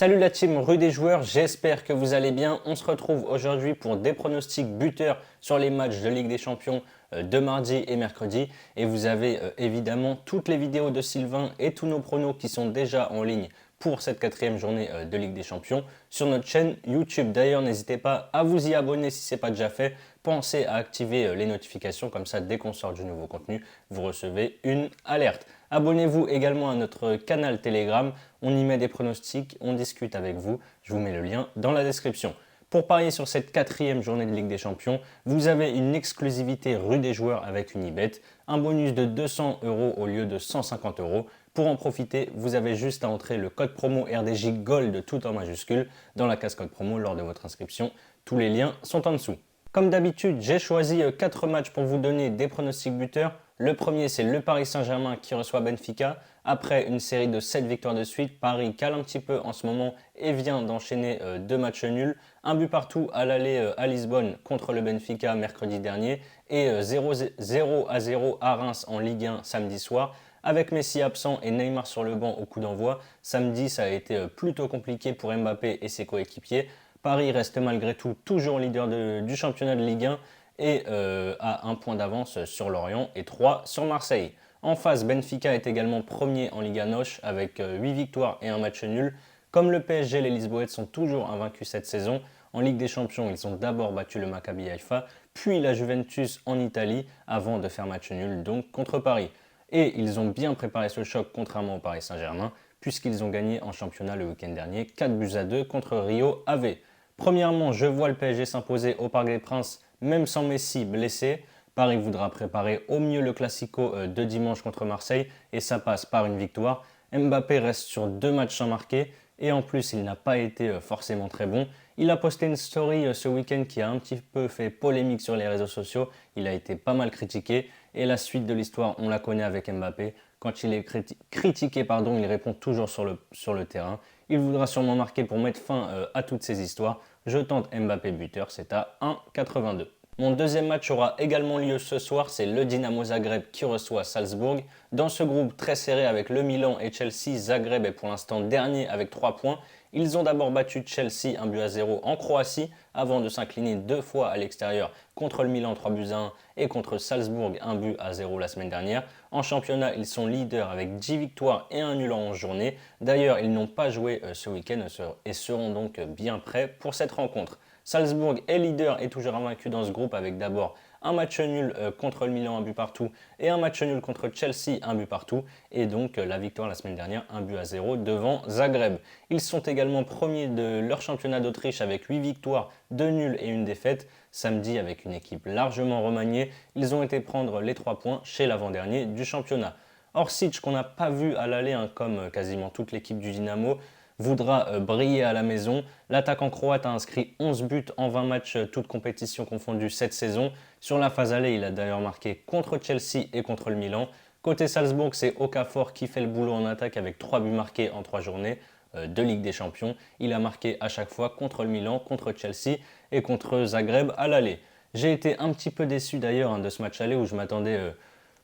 Salut la team Rue des Joueurs, j'espère que vous allez bien. On se retrouve aujourd'hui pour des pronostics buteurs sur les matchs de Ligue des Champions de mardi et mercredi. Et vous avez évidemment toutes les vidéos de Sylvain et tous nos pronos qui sont déjà en ligne pour cette quatrième journée de Ligue des Champions sur notre chaîne YouTube. D'ailleurs, n'hésitez pas à vous y abonner si ce n'est pas déjà fait. Pensez à activer les notifications, comme ça dès qu'on sort du nouveau contenu, vous recevez une alerte. Abonnez-vous également à notre canal Telegram, on y met des pronostics, on discute avec vous, je vous mets le lien dans la description. Pour parier sur cette quatrième journée de Ligue des Champions, vous avez une exclusivité Rue des Joueurs avec Unibet, un bonus de 200 € au lieu de 150 €. Pour en profiter, vous avez juste à entrer le code promo RDJ Gold tout en majuscule dans la case code promo lors de votre inscription. Tous les liens sont en dessous. Comme d'habitude, j'ai choisi 4 matchs pour vous donner des pronostics buteurs. Le premier, c'est le Paris Saint-Germain qui reçoit Benfica. Après une série de 7 victoires de suite, Paris cale un petit peu en ce moment et vient d'enchaîner 2 matchs nuls. Un but partout à l'aller à Lisbonne contre le Benfica mercredi dernier et 0-0 à Reims en Ligue 1 samedi soir. Avec Messi absent et Neymar sur le banc au coup d'envoi, samedi ça a été plutôt compliqué pour Mbappé et ses coéquipiers. Paris reste malgré tout toujours leader du championnat de Ligue 1 et a un point d'avance sur Lorient et 3 sur Marseille. En face, Benfica est également premier en Liga NOS avec 8 victoires et un match nul. Comme le PSG, les Lisboètes sont toujours invaincus cette saison. En Ligue des Champions, ils ont d'abord battu le Maccabi Haïfa, puis la Juventus en Italie avant de faire match nul donc contre Paris. Et ils ont bien préparé ce choc contrairement au Paris Saint-Germain puisqu'ils ont gagné en championnat le week-end dernier 4-2 contre Rio Ave. Premièrement, je vois le PSG s'imposer au Parc des Princes, même sans Messi blessé. Paris voudra préparer au mieux le Classico de dimanche contre Marseille et ça passe par une victoire. Mbappé reste sur 2 matchs sans marquer et en plus il n'a pas été forcément très bon. Il a posté une story ce week-end qui a un petit peu fait polémique sur les réseaux sociaux. Il a été pas mal critiqué et la suite de l'histoire on la connaît avec Mbappé. Quand il est critiqué, il répond toujours sur le terrain. Il voudra sûrement marquer pour mettre fin à toutes ces histoires. Je tente Mbappé buteur, c'est à 1,82. Mon deuxième match aura également lieu ce soir, c'est le Dynamo Zagreb qui reçoit Salzbourg. Dans ce groupe très serré avec le Milan et Chelsea, Zagreb est pour l'instant dernier avec 3 points. Ils ont d'abord battu Chelsea 1-0 en Croatie avant de s'incliner 2 fois à l'extérieur contre le Milan 3-1 et contre Salzbourg 1-0 la semaine dernière. En championnat, ils sont leaders avec 10 victoires et un nul en 11 journées. D'ailleurs, ils n'ont pas joué ce week-end et seront donc bien prêts pour cette rencontre. Salzbourg est leader et toujours invaincu dans ce groupe avec d'abord un match nul contre le Milan, un but partout, et un match nul contre Chelsea, un but partout, et donc la victoire la semaine dernière, 1-0 devant Zagreb. Ils sont également premiers de leur championnat d'Autriche avec 8 victoires, 2 nuls et une défaite. Samedi, avec une équipe largement remaniée, ils ont été prendre les 3 points chez l'avant-dernier du championnat. Orsic, qu'on n'a pas vu à l'aller, comme quasiment toute l'équipe du Dynamo, voudra briller à la maison. L'attaquant croate a inscrit 11 buts en 20 matchs, toutes compétitions confondues cette saison. Sur la phase aller, il a d'ailleurs marqué contre Chelsea et contre le Milan. Côté Salzbourg, c'est Okafor qui fait le boulot en attaque avec 3 buts marqués en 3 journées de Ligue des Champions. Il a marqué à chaque fois contre le Milan, contre Chelsea et contre Zagreb à l'aller. J'ai été un petit peu déçu d'ailleurs de ce match aller où je m'attendais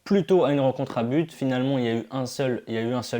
plutôt à une rencontre à but. Finalement, il y a eu un seul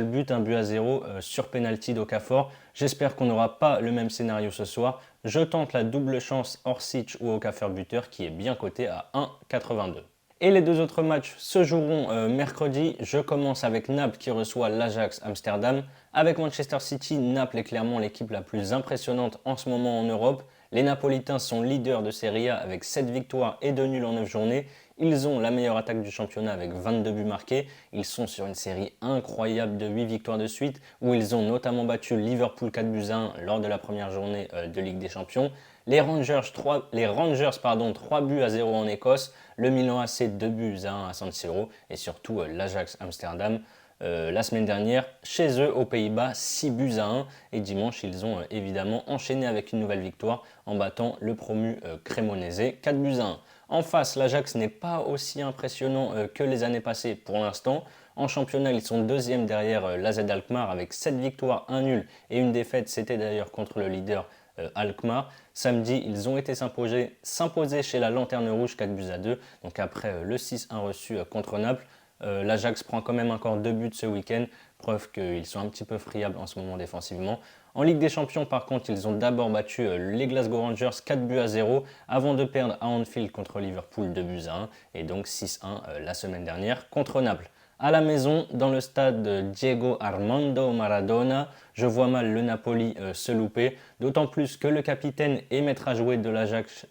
but, 1-0 sur penalty d'Okafor. J'espère qu'on n'aura pas le même scénario ce soir. Je tente la double chance Orsic ou Okafor buteur qui est bien coté à 1,82. Et les deux autres matchs se joueront mercredi. Je commence avec Naples qui reçoit l'Ajax Amsterdam. Avec Manchester City, Naples est clairement l'équipe la plus impressionnante en ce moment en Europe. Les Napolitains sont leaders de Serie A avec 7 victoires et 2 nuls en 9 journées. Ils ont la meilleure attaque du championnat avec 22 buts marqués. Ils sont sur une série incroyable de 8 victoires de suite où ils ont notamment battu Liverpool 4-1 lors de la première journée de Ligue des Champions. Les Rangers 3 buts-0 en Écosse. Le Milan AC 2-1 à San Siro et surtout l'Ajax Amsterdam. La semaine dernière, chez eux aux Pays-Bas, 6-1 et dimanche ils ont évidemment enchaîné avec une nouvelle victoire en battant le promu Cremonese 4-1. En face, l'Ajax n'est pas aussi impressionnant que les années passées pour l'instant. En championnat, ils sont deuxième derrière l'AZ Alkmaar avec 7 victoires, 1 nul et une défaite. C'était d'ailleurs contre le leader Alkmaar. Samedi, ils ont été s'imposer chez la Lanterne Rouge 4-2. Donc après le 6-1 reçu contre Naples, L'Ajax prend quand même encore 2 buts ce week-end, preuve qu'ils sont un petit peu friables en ce moment défensivement. En Ligue des Champions, par contre, ils ont d'abord battu les Glasgow Rangers 4 buts à 0 avant de perdre à Anfield contre Liverpool 2 buts à 1 et donc 6-1 la semaine dernière contre Naples. À la maison, dans le stade de Diego Armando Maradona, je vois mal le Napoli se louper, d'autant plus que le capitaine et maître à jouer de l'Ajax,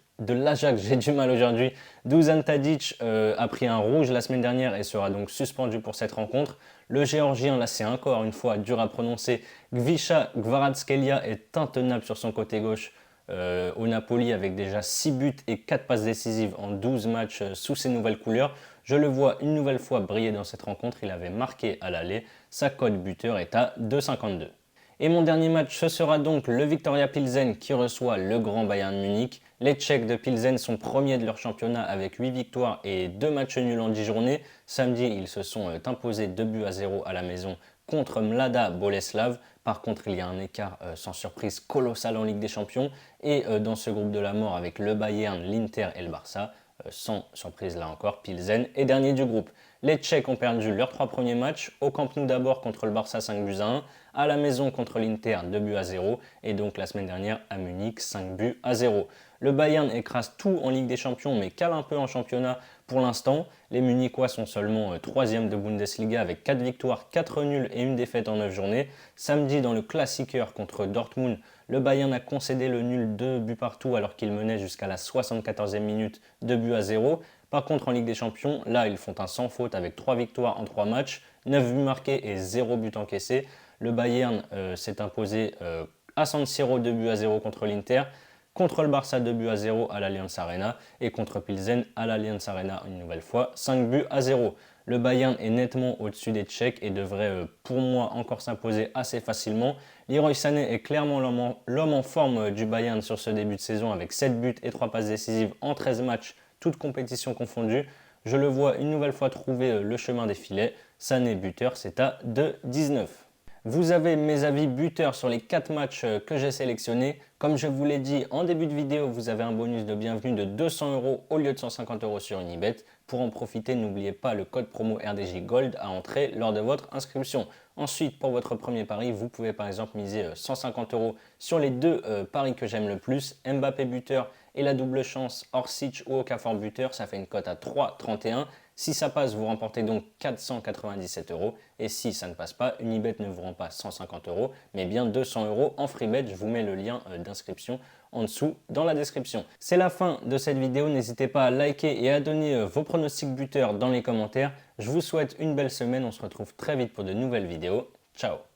j'ai du mal aujourd'hui, Dusan Tadic a pris un rouge la semaine dernière et sera donc suspendu pour cette rencontre. Le Géorgien, là c'est encore une fois dur à prononcer, Gvisha Kvaratskhelia est intenable sur son côté gauche au Napoli avec déjà 6 buts et 4 passes décisives en 12 matchs sous ses nouvelles couleurs. Je le vois une nouvelle fois briller dans cette rencontre, il avait marqué à l'aller, sa cote buteur est à 2,52. Et mon dernier match, ce sera donc le Viktoria Pilsen qui reçoit le grand Bayern Munich. Les Tchèques de Pilsen sont premiers de leur championnat avec 8 victoires et 2 matchs nuls en 10 journées. Samedi, ils se sont imposés 2 buts à 0 à la maison contre Mlada Boleslav. Par contre, il y a un écart sans surprise colossal en Ligue des Champions. Et dans ce groupe de la mort avec le Bayern, l'Inter et le Barça, sans surprise là encore, Pilsen est dernier du groupe. Les Tchèques ont perdu leurs 3 premiers matchs, au Camp Nou d'abord contre le Barça 5 buts à 1, à la maison contre l'Inter 2 buts à 0 et donc la semaine dernière à Munich 5 buts à 0. Le Bayern écrase tout en Ligue des Champions mais cale un peu en championnat pour l'instant. Les Munichois sont seulement 3e de Bundesliga avec 4 victoires, 4 nuls et une défaite en 9 journées. Samedi dans le Klassiker contre Dortmund, le Bayern a concédé le nul 2 buts partout alors qu'il menait jusqu'à la 74e minute 2 buts à 0. Par contre en Ligue des Champions, là ils font un sans faute avec 3 victoires en 3 matchs, 9 buts marqués et 0 buts encaissés. Le Bayern s'est imposé à San Siro 2 buts à 0 contre l'Inter, contre le Barça 2 buts à 0 à l'Allianz Arena et contre Pilsen à l'Allianz Arena une nouvelle fois 5 buts à 0. Le Bayern est nettement au-dessus des Tchèques et devrait pour moi encore s'imposer assez facilement. Leroy Sané est clairement l'homme en forme du Bayern sur ce début de saison avec 7 buts et 3 passes décisives en 13 matchs, toutes compétitions confondues. Je le vois une nouvelle fois trouver le chemin des filets. Sané buteur, c'est à 2,19. Vous avez mes avis buteurs sur les 4 matchs que j'ai sélectionnés. Comme je vous l'ai dit en début de vidéo, vous avez un bonus de bienvenue de 200 € au lieu de 150 € sur Unibet. Pour en profiter, n'oubliez pas le code promo RDJ Gold à entrer lors de votre inscription. Ensuite, pour votre premier pari, vous pouvez par exemple miser 150 € sur les 2 paris que j'aime le plus, Mbappé buteur et la double chance Orsic ou Okafor buteur, ça fait une cote à 3,31. Si ça passe, vous remportez donc 497 € et si ça ne passe pas, Unibet ne vous rend pas 150 € mais bien 200 € en free bet. Je vous mets le lien d'inscription en dessous dans la description. C'est la fin de cette vidéo, n'hésitez pas à liker et à donner vos pronostics buteurs dans les commentaires. Je vous souhaite une belle semaine, on se retrouve très vite pour de nouvelles vidéos. Ciao!